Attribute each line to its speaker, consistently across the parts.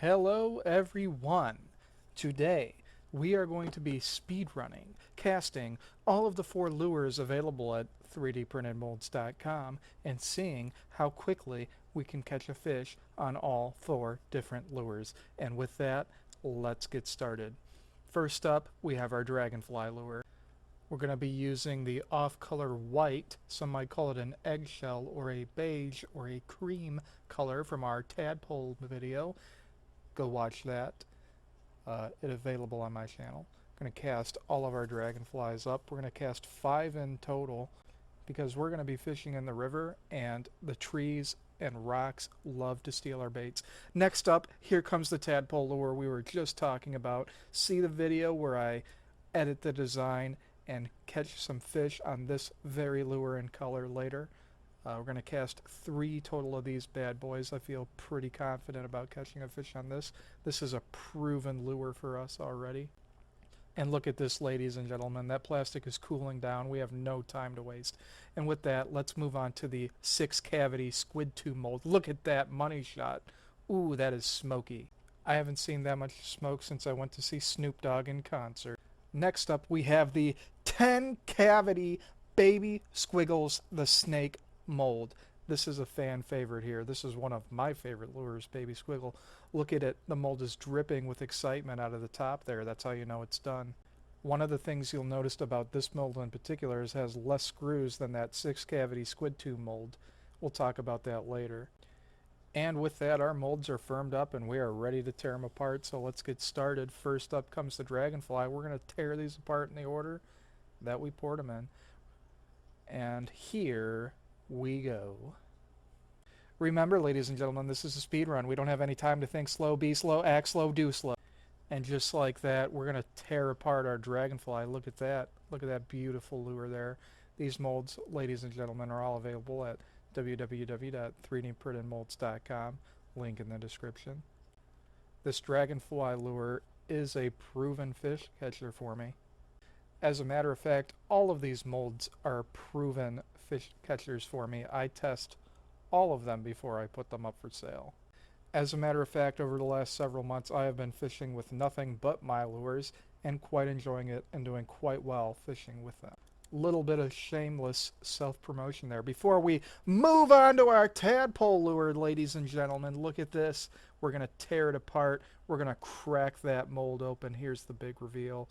Speaker 1: Hello everyone! Today we are going to be speedrunning, casting all of the 4 lures available at 3dprintedmolds.com and seeing how quickly we can catch a fish on all 4 different lures. And with that, let's get started. First up, we have our dragonfly lure. We're going to be using the off-color white, some might call it an eggshell or a beige or a cream color from our tadpole video. Go watch that. It's available on my channel. I'm going to cast all of our dragonflies up. We're going to cast 5 in total because we're going to be fishing in the river and the trees and rocks love to steal our baits. Next up, here comes the tadpole lure we were just talking about. See the video where I edit the design and catch some fish on this very lure in color later. We're going to cast 3 total of these bad boys. I feel pretty confident about catching a fish on this. This is a proven lure for us already. And look at this, ladies and gentlemen. That plastic is cooling down. We have no time to waste. And with that, let's move on to the 6-cavity squid tube mold. Look at that money shot. Ooh, that is smoky. I haven't seen that much smoke since I went to see Snoop Dogg in concert. Next up, we have the 10-cavity baby squiggles the snake mold. This is a fan favorite here. This is one of my favorite lures, baby squiggle. Look at it. The mold is dripping with excitement out of the top there. That's how you know it's done. One of the things you'll notice about this mold in particular is it has less screws than that 6-cavity squid tube mold. We'll talk about that later. And with that, our molds are firmed up and we are ready to tear them apart. So let's get started. First up comes the dragonfly. We're going to tear these apart in the order that we poured them in. And here we go. Remember, ladies and gentlemen, this is a speed run. We don't have any time to think slow, be slow, act slow, do slow. And just like that, we're going to tear apart our dragonfly. Look at that. Look at that beautiful lure there. These molds, ladies and gentlemen, are all available at www.3dprintedmolds.com. Link in the description. This dragonfly lure is a proven fish catcher for me. As a matter of fact, all of these molds are proven fish catchers for me. I test all of them before I put them up for sale. As a matter of fact, over the last several months, I have been fishing with nothing but my lures and quite enjoying it and doing quite well fishing with them. Little bit of shameless self-promotion there. Before we move on to our tadpole lure, ladies and gentlemen, look at this. We're going to tear it apart. We're going to crack that mold open. Here's the big reveal.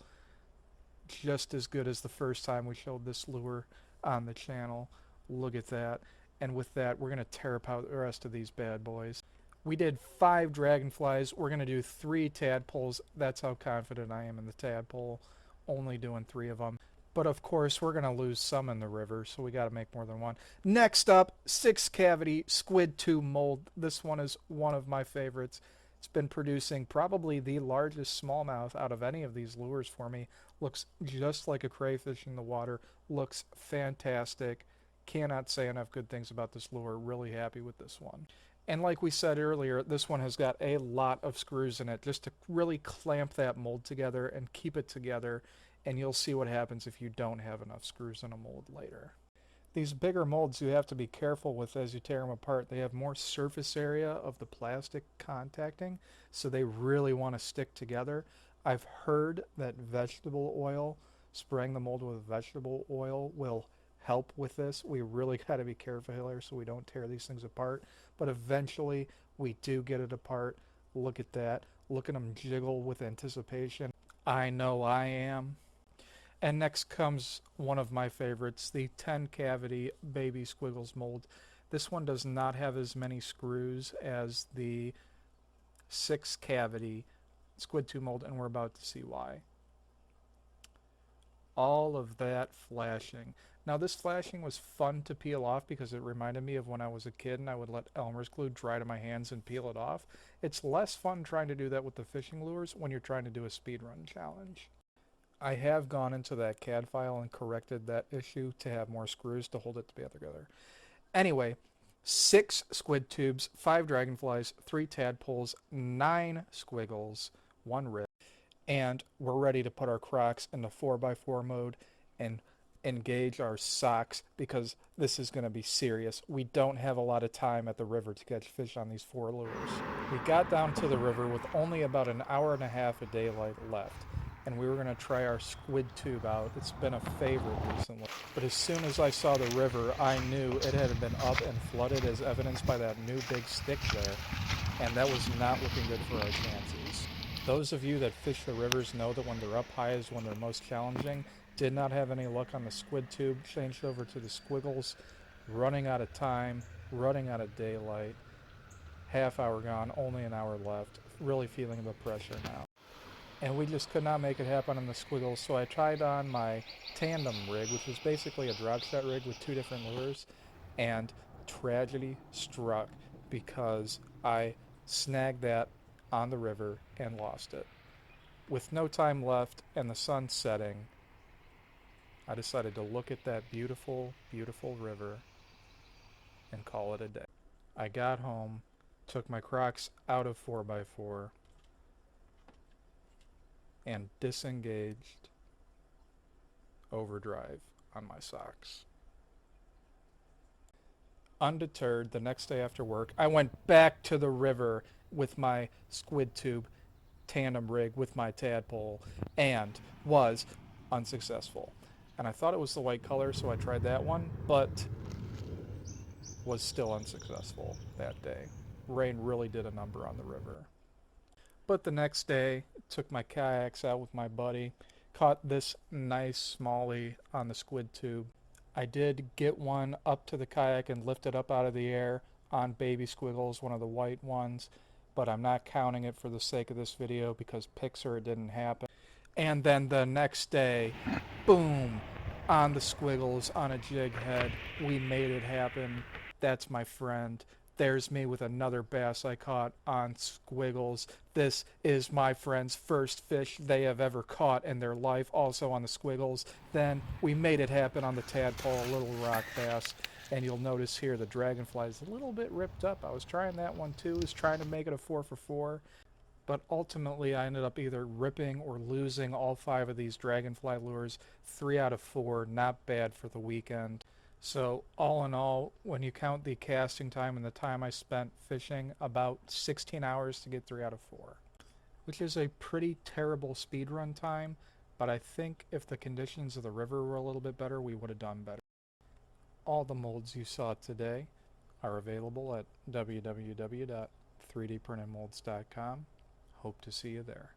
Speaker 1: Just as good as the first time we showed this lure on the channel. Look at that. And with that, we're going to tear apart the rest of these bad boys. We did 5 dragonflies. We're going to do 3 tadpoles. That's how confident I am in the tadpole. Only doing 3 of them. But of course, we're going to lose some in the river, so we got to make more than one. Next up, 6-cavity squid tube mold. This one is one of my favorites. It's been producing probably the largest smallmouth out of any of these lures for me. Looks just like a crayfish in the water. Looks fantastic. Cannot say enough good things about this lure. Really happy with this one. And like we said earlier, this one has got a lot of screws in it just to really clamp that mold together and keep it together. And you'll see what happens if you don't have enough screws in a mold later. These bigger molds you have to be careful with as you tear them apart. They have more surface area of the plastic contacting, so they really want to stick together. I've heard that vegetable oil, spraying the mold with vegetable oil, will help with this. We really got to be careful here so we don't tear these things apart. But eventually we do get it apart. Look at that. Look at them jiggle with anticipation. I know I am. And next comes one of my favorites, the 10-cavity baby squiggles mold. This one does not have as many screws as the 6-cavity squid tube mold, and we're about to see why. All of that flashing. Now this flashing was fun to peel off because it reminded me of when I was a kid and I would let Elmer's glue dry to my hands and peel it off. It's less fun trying to do that with the fishing lures when you're trying to do a speedrun challenge. I have gone into that CAD file and corrected that issue to have more screws to hold it together. Anyway, 6 squid tubes, 5 dragonflies, 3 tadpoles, 9 squiggles, 1 rip, and we're ready to put our crocs into 4x4 mode and engage our socks because this is going to be serious. We don't have a lot of time at the river to catch fish on these 4 lures. We got down to the river with only about an hour and a half of daylight left, and we were going to try our squid tube out. It's been a favorite recently. But as soon as I saw the river, I knew it had been up and flooded, as evidenced by that new big stick there, and that was not looking good for our chances. Those of you that fish the rivers know that when they're up high is when they're most challenging. Did not have any luck on the squid tube, changed over to the squiggles, running out of time, running out of daylight, half hour gone, only an hour left, really feeling the pressure now. And we just could not make it happen on the squiggles, so I tried on my tandem rig, which was basically a drop shot rig with 2 different lures, and tragedy struck because I snagged that on the river and lost it. With no time left and the sun setting, I decided to look at that beautiful, beautiful river and call it a day. I got home, took my Crocs out of 4x4, and disengaged overdrive on my socks. Undeterred, the next day after work, I went back to the river with my squid tube tandem rig with my tadpole and was unsuccessful. And I thought it was the white color, so I tried that one, but was still unsuccessful that day. Rain really did a number on the river. But the next day, took my kayaks out with my buddy, caught this nice smallie on the squid tube. I did get one up to the kayak and lift it up out of the air on baby squiggles, one of the white ones, but I'm not counting it for the sake of this video because Pixar it didn't happen. And then the next day, boom, on the squiggles, on a jig head, we made it happen. That's my friend. There's me with another bass I caught on squiggles. This is my friend's first fish they have ever caught in their life, also on the squiggles. Then we made it happen on the tadpole, little rock bass. And you'll notice here the dragonfly is a little bit ripped up. I was trying that one too, was trying to make it a 4 for 4. But ultimately I ended up either ripping or losing all 5 of these dragonfly lures. 3 out of 4, not bad for the weekend. So all in all, when you count the casting time and the time I spent fishing, about 16 hours to get 3 out of 4. Which is a pretty terrible speed run time, but I think if the conditions of the river were a little bit better, we would have done better. All the molds you saw today are available at www.3dprintedmolds.com. Hope to see you there.